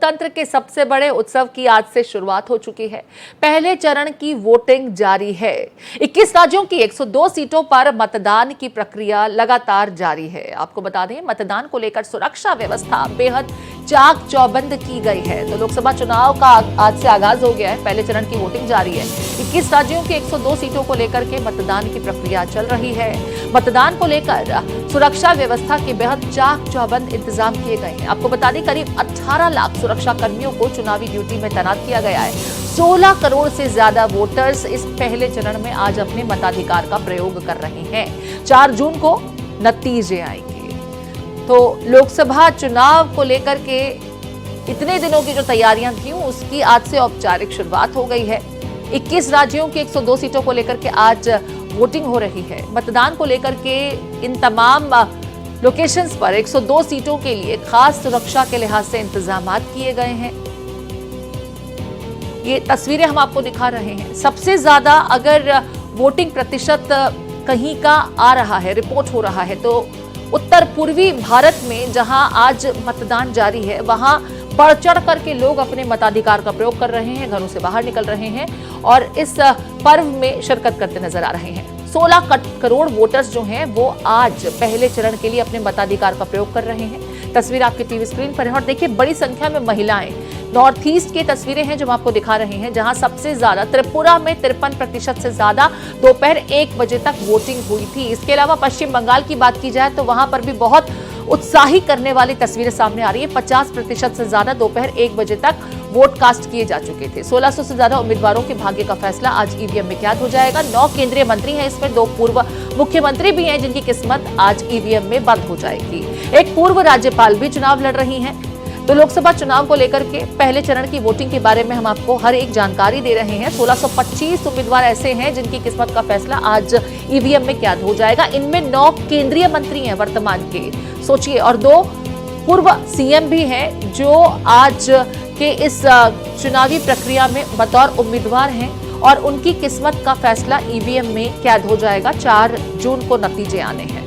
लोकतंत्र के सबसे बड़े उत्सव की आज से शुरुआत हो चुकी है। पहले चरण की वोटिंग जारी है। 21 राज्यों की 102 सीटों पर मतदान की प्रक्रिया लगातार जारी है। आपको बता दें, मतदान को लेकर सुरक्षा व्यवस्था बेहद चाक चौबंद की गई है। तो लोकसभा चुनाव का आज से आगाज हो गया है। पहले चरण की वोटिंग जारी है। 21 राज्यों की 102 सीटों को लेकर के मतदान की प्रक्रिया चल रही है। मतदान को लेकर सुरक्षा व्यवस्था के बेहद चाक चौबंद इंतजाम किए गए हैं। आपको बता दें, करीब 18 लाख सुरक्षा कर्मियों को चुनावी ड्यूटी में तैनात किया गया है। 16 करोड़ से ज्यादा वोटर्स इस पहले चरण में आज अपने मताधिकार का प्रयोग कर रहे हैं। 4 जून को नतीजे आएंगे। तो लोकसभा चुनाव को लेकर के इतने दिनों की जो तैयारियां थी, उसकी आज से औपचारिक शुरुआत हो गई है। 21 राज्यों की 102 सीटों को लेकर के आज वोटिंग हो रही है। मतदान को लेकर के इन तमाम लोकेशंस पर 102 सीटों के लिए खास सुरक्षा के लिहाज से इंतजाम किए गए हैं। ये तस्वीरें हम आपको दिखा रहे हैं। सबसे ज्यादा अगर वोटिंग प्रतिशत कहीं का आ रहा है, रिपोर्ट हो रहा है, तो उत्तर पूर्वी भारत में जहां आज मतदान जारी है, वहां बढ़ चढ़ करके लोग अपने मताधिकार का प्रयोग कर रहे हैं, घरों से बाहर निकल रहे हैं और इस पर्व में शिरकत करते नजर आ रहे हैं। 16 करोड़ वोटर्स जो हैं वो आज पहले चरण के लिए अपने मताधिकार का प्रयोग कर रहे हैं। तस्वीर आपके टीवी स्क्रीन पर है और देखिए, बड़ी संख्या में महिलाएं, नॉर्थ ईस्ट की तस्वीरें हैं जो हम आपको दिखा रहे हैं, जहां सबसे ज्यादा त्रिपुरा में 53% से ज्यादा दोपहर 1 बजे तक वोटिंग हुई थी। इसके अलावा पश्चिम बंगाल की बात की जाए तो वहां पर भी बहुत उत्साही करने वाली तस्वीरें सामने आ रही है। 50% से ज्यादा दोपहर 1 बजे तक वोट कास्ट किए जा चुके थे। 1600 से ज्यादा उम्मीदवारों के भाग्य का फैसला आज ईवीएम में कैद हो जाएगा। 9 केंद्रीय मंत्री हैं, इसमें 2 पूर्व मुख्यमंत्री भी हैं जिनकी किस्मत आज ईवीएम में बंद हो जाएगी। एक पूर्व राज्यपाल भी चुनाव लड़ रही हैं। तो लोकसभा चुनाव को लेकर के पहले चरण की वोटिंग के बारे में हम आपको हर एक जानकारी दे रहे हैं। 1625 उम्मीदवार ऐसे हैं जिनकी किस्मत का फैसला आज ईवीएम में कैद हो जाएगा। इनमें 9 केंद्रीय मंत्री हैं वर्तमान के, सोचिए, और 2 पूर्व सीएम भी हैं जो आज के इस चुनावी प्रक्रिया में बतौर उम्मीदवार हैं और उनकी किस्मत का फैसला ईवीएम में कैद हो जाएगा। 4 जून को नतीजे आने हैं।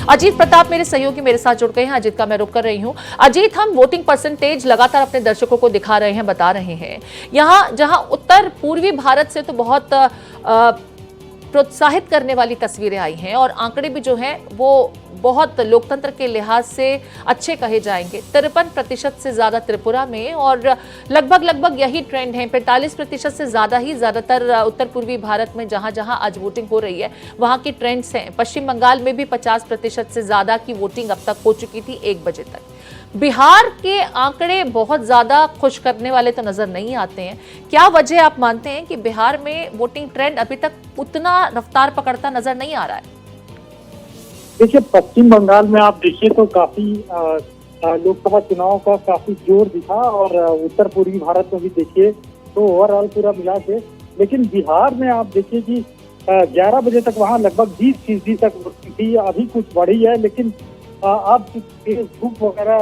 अजीत प्रताप मेरे सहयोगी मेरे साथ जुड़ गए हैं। अजीत का मैं रुक कर रही हूं। अजीत, हम वोटिंग परसेंटेज लगातार अपने दर्शकों को दिखा रहे हैं, बता रहे हैं। यहां जहां उत्तर पूर्वी भारत से तो बहुत प्रोत्साहित करने वाली तस्वीरें आई हैं और आंकड़े भी जो हैं वो बहुत लोकतंत्र के लिहाज से अच्छे कहे जाएंगे। 53% से ज्यादा त्रिपुरा में और लगभग यही ट्रेंड है। 45% से ज्यादा ही ज्यादातर उत्तर पूर्वी भारत में जहां जहां आज वोटिंग हो रही है वहां की ट्रेंड्स हैं। पश्चिम बंगाल में भी 50% से ज्यादा की वोटिंग अब तक हो चुकी थी 1 बजे तक। बिहार के आंकड़े बहुत ज्यादा खुश करने वाले तो नजर नहीं आते हैं। क्या वजह आप मानते हैं कि बिहार में वोटिंग ट्रेंड अभी तक उतना रफ्तार पकड़ता नजर नहीं आ रहा है? देखिए, पश्चिम बंगाल में आप देखिए तो काफी लोकसभा चुनाव का काफी जोर दिखा और उत्तर पूर्वी भारत में भी देखिए तो ओवरऑल पूरा मिला के। लेकिन बिहार में आप देखिए कि 11 बजे तक वहाँ लगभग 20% तक वोटिंग थी। अभी कुछ बढ़ी है, लेकिन अब धूप वगैरह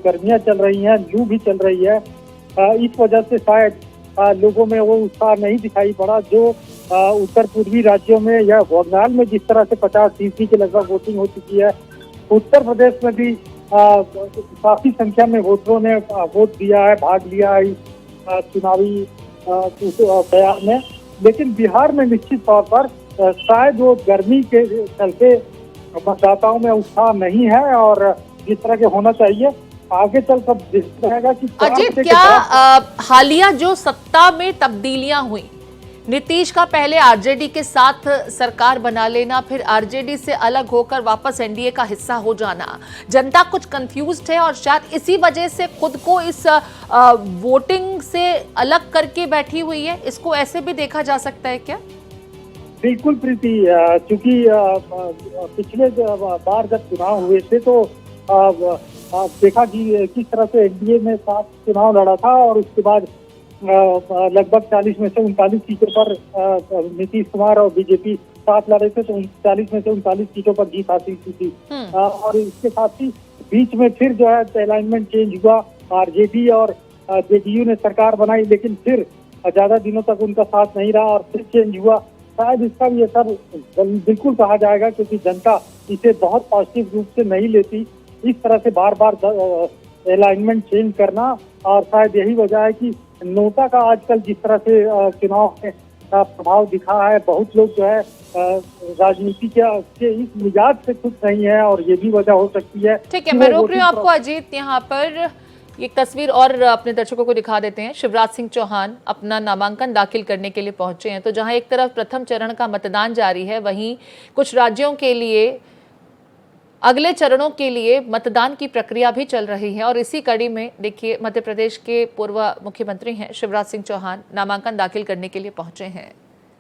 गर्मियाँ चल रही हैं, लू भी चल रही है। इस वजह से शायद लोगों में वो उत्साह नहीं दिखाई पड़ा जो उत्तर पूर्वी राज्यों में या बंगाल में जिस तरह से 50% के लगभग वोटिंग हो चुकी है। उत्तर प्रदेश में भी काफी संख्या में वोटरों ने वोट दिया है, भाग लिया है इस चुनावी बयान में। लेकिन बिहार में निश्चित तौर पर शायद वो गर्मी के चलते मतदाताओं में उत्साह नहीं है और जिस तरह के होना चाहिए। आगे चल सब रहेगा कि अजीत, क्या हालिया जो सत्ता में तब्दीलियां हुई, नीतीश का पहले आरजेडी के साथ सरकार बना लेना, फिर आरजेडी से अलग होकर वापस एनडीए का हिस्सा हो जाना, जनता कुछ कंफ्यूज्ड है और शायद इसी वजह से खुद को इस वोटिंग से अलग करके बैठी हुई है। इसको ऐसे भी देखा जा सकता है क्या? बिल्कुल प्रीति, क्योंकि पिछले बार जब चुनाव हुए थे तो देखा कि किस तरह से एनडीए में 7 चुनाव लड़ा था और उसके बाद लगभग 40 में से 39 सीटों पर नीतीश कुमार और बीजेपी साथ लड़े थे, तो 40 में से 39 सीटों पर जीत हासिल की थी। और इसके साथ ही बीच में फिर जो है अलाइनमेंट चेंज हुआ, आरजेडी और जेडीयू ने सरकार बनाई, लेकिन फिर ज्यादा दिनों तक उनका साथ नहीं रहा और फिर चेंज हुआ। शायद इसका भी असर बिल्कुल कहा जाएगा, क्योंकि जनता इसे बहुत पॉजिटिव रूप से नहीं लेती। इस तरह से बार बार अलाइनमेंट चेंज करना, और शायद यही वजह है कि नोटा का आजकल जिस तरह से चुनाव में प्रभाव दिखा है, बहुत लोग जो है राजनीति के इस मिजाज से खुश नहीं है, और ये भी वजह हो सकती है। ठीक है, मैं रोक रही हूँ आपको अजीत। यहाँ पर एक तस्वीर और अपने दर्शकों को दिखा देते हैं। शिवराज सिंह चौहान अपना नामांकन दाखिल करने के लिए पहुंचे हैं। तो जहां एक तरफ प्रथम चरण का मतदान जारी है, वहीं कुछ राज्यों के लिए अगले चरणों के लिए मतदान की प्रक्रिया भी चल रही है। और इसी कड़ी में देखिए, मध्य प्रदेश के पूर्व मुख्यमंत्री हैं शिवराज सिंह चौहान, नामांकन दाखिल करने के लिए पहुंचे हैं।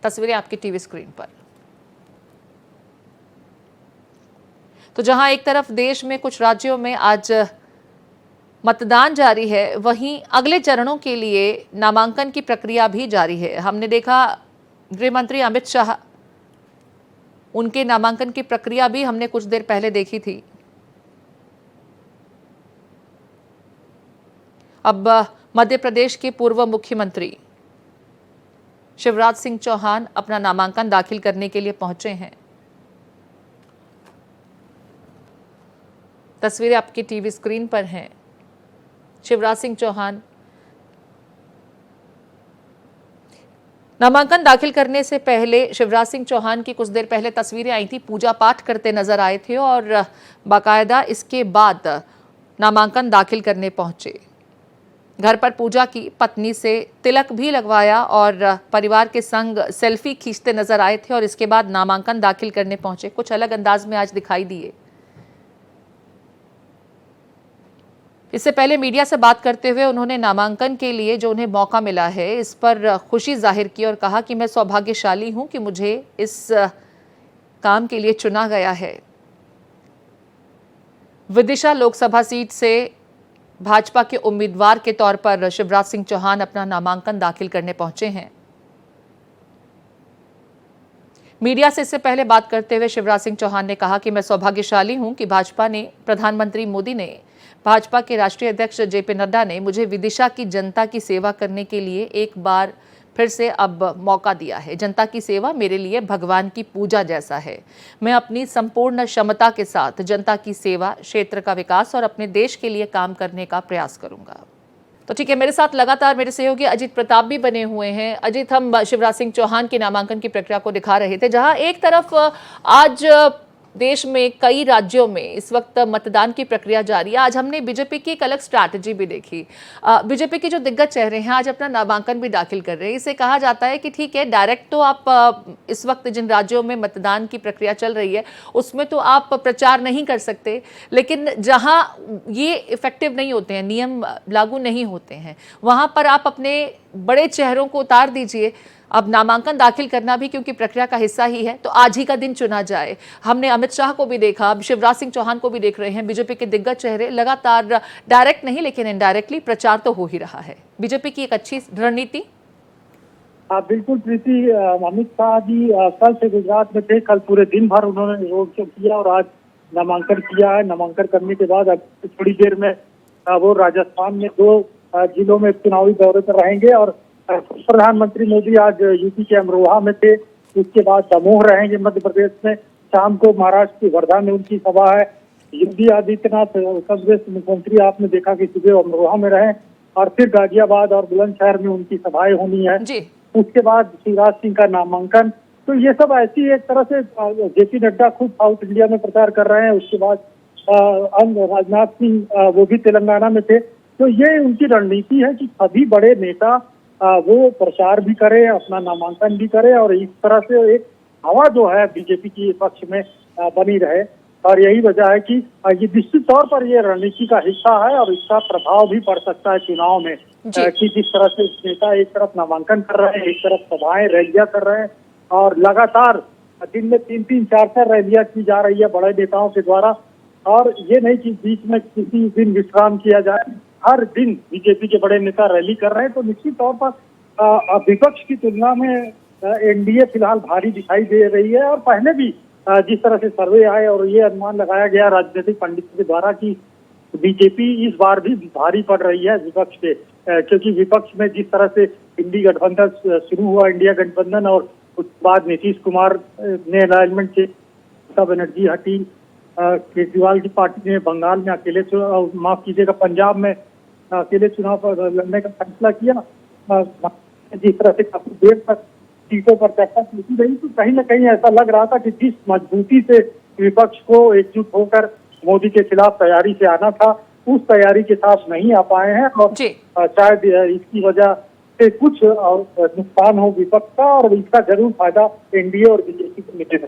तस्वीरें आपकी टीवी स्क्रीन पर। तो जहां एक तरफ देश में कुछ राज्यों में आज मतदान जारी है, वहीं अगले चरणों के लिए नामांकन की प्रक्रिया भी जारी है। हमने देखा गृह मंत्री अमित शाह, उनके नामांकन की प्रक्रिया भी हमने कुछ देर पहले देखी थी। अब मध्य प्रदेश के पूर्व मुख्यमंत्री शिवराज सिंह चौहान अपना नामांकन दाखिल करने के लिए पहुंचे हैं। तस्वीरें आपकी टीवी स्क्रीन पर हैं। शिवराज सिंह चौहान नामांकन दाखिल करने से पहले, शिवराज सिंह चौहान की कुछ देर पहले तस्वीरें आई थी, पूजा पाठ करते नजर आए थे और बाकायदा इसके बाद नामांकन दाखिल करने पहुंचे। घर पर पूजा की, पत्नी से तिलक भी लगवाया और परिवार के संग सेल्फी खींचते नजर आए थे और इसके बाद नामांकन दाखिल करने पहुंचे। कुछ अलग अंदाज में आज दिखाई दिए। इससे पहले मीडिया से बात करते हुए उन्होंने नामांकन के लिए जो उन्हें मौका मिला है इस पर खुशी जाहिर की और कहा कि मैं सौभाग्यशाली हूं कि मुझे इस काम के लिए चुना गया है। विदिशा लोकसभा सीट से भाजपा के उम्मीदवार के तौर पर शिवराज सिंह चौहान अपना नामांकन दाखिल करने पहुंचे हैं। मीडिया से इससे पहले बात करते हुए शिवराज सिंह चौहान ने कहा कि मैं सौभाग्यशाली हूं कि भाजपा ने, प्रधानमंत्री मोदी ने, भाजपा के राष्ट्रीय अध्यक्ष जेपी नड्डा ने मुझे विदिशा की जनता की सेवा करने के लिए एक बार फिर से अब मौका दिया है। जनता की सेवा मेरे लिए भगवान की पूजा जैसा है। मैं अपनी संपूर्ण क्षमता के साथ जनता की सेवा, क्षेत्र का विकास और अपने देश के लिए काम करने का प्रयास करूंगा। तो ठीक है, मेरे साथ लगातार मेरे सहयोगी अजीत प्रताप भी बने हुए हैं। अजीत, हम शिवराज सिंह चौहान के नामांकन की प्रक्रिया को दिखा रहे थे, जहां एक तरफ आज देश में कई राज्यों में इस वक्त मतदान की प्रक्रिया जारी है। आज हमने बीजेपी की एक अलग स्ट्रैटेजी भी देखी। बीजेपी के जो दिग्गज चेहरे हैं आज अपना नामांकन भी दाखिल कर रहे हैं। इसे कहा जाता है कि ठीक है, डायरेक्ट तो आप इस वक्त जिन राज्यों में मतदान की प्रक्रिया चल रही है उसमें तो आप प्रचार नहीं कर सकते, लेकिन जहां ये इफेक्टिव नहीं होते हैं, नियम लागू नहीं होते हैं, वहां पर आप अपने बड़े चेहरों को उतार दीजिए। अब नामांकन दाखिल करना भी क्योंकि प्रक्रिया का हिस्सा ही है, तो आज ही का दिन चुना जाए। हमने अमित शाह को भी देखा, अब शिवराज सिंह चौहान को भी देख रहे हैं। बीजेपी के दिग्गज चेहरे लगातार डायरेक्ट नहीं लेकिन इनडायरेक्टली प्रचार तो हो ही रहा है। बीजेपी की एक अच्छी रणनीति। बिल्कुल प्रीति, अमित शाह जी कल से गुजरात में थे। कल पूरे दिन भर उन्होंने रोड शो किया और आज नामांकन किया है। नामांकन करने के बाद अब थोड़ी देर में वो राजस्थान में 2 जिलों में चुनावी दौरे पर रहेंगे। और प्रधानमंत्री मोदी आज यूपी के अमरोहा में थे, उसके बाद दमोह रहेंगे मध्य प्रदेश में। शाम को महाराष्ट्र की वर्धा में उनकी सभा है। योगी आदित्यनाथ कांग्रेस मुख्यमंत्री, आपने देखा कि सुबह अमरोहा में रहे और फिर गाजियाबाद और बुलंदशहर में उनकी सभाएं होनी है। उसके बाद शिवराज सिंह का नामांकन। तो ये सब ऐसी एक तरह से जेपी नड्डा खुद साउथ इंडिया में प्रचार कर रहे हैं। उसके बाद राजनाथ सिंह वो भी तेलंगाना में थे। तो ये उनकी रणनीति है कि सभी बड़े नेता वो प्रचार भी करे, अपना नामांकन भी करे और इस तरह से एक हवा जो है बीजेपी की पक्ष में बनी रहे। और यही वजह है कि ये निश्चित तौर पर ये रणनीति का हिस्सा है और इसका प्रभाव भी पड़ सकता है चुनाव में कि जिस तरह से नेता एक तरफ नामांकन कर रहे हैं, एक तरफ सभाएं, रैलियां कर रहे हैं और लगातार दिन में 3-3, 4-4 रैलियां की जा रही है बड़े नेताओं के द्वारा। और ये नहीं कि बीच में किसी दिन विश्राम किया जाए, हर दिन बीजेपी के बड़े नेता रैली कर रहे हैं। तो निश्चित तौर पर विपक्ष की तुलना में एनडीए फिलहाल भारी दिखाई दे रही है। और पहले भी जिस तरह से सर्वे आए और ये अनुमान लगाया गया राजनीतिक पंडितों के द्वारा कि बीजेपी इस बार भी भारी पड़ रही है विपक्ष से, क्योंकि विपक्ष में जिस तरह से इंडी गठबंधन शुरू हुआ, इंडिया गठबंधन, और उसके बाद नीतीश कुमार ने अलाइनमेंट से सब एनर्जी हटी, केजरीवाल की पार्टी ने बंगाल में अकेले चुनाव, माफ कीजिएगा, पंजाब में अकेले चुनाव पर लड़ने का फैसला किया। जिस तरह से काफी देर तक सीटों पर चर्चा चलती रही, तो कहीं ना कहीं ऐसा लग रहा था कि जिस मजबूती से विपक्ष को एकजुट होकर मोदी के खिलाफ तैयारी से आना था, उस तैयारी के साथ नहीं आ पाए हैं और जी। शायद इसकी वजह से कुछ नुकसान हो विपक्ष का, और इसका जरूर फायदा एनडीए और बीजेपी को मिलेगा।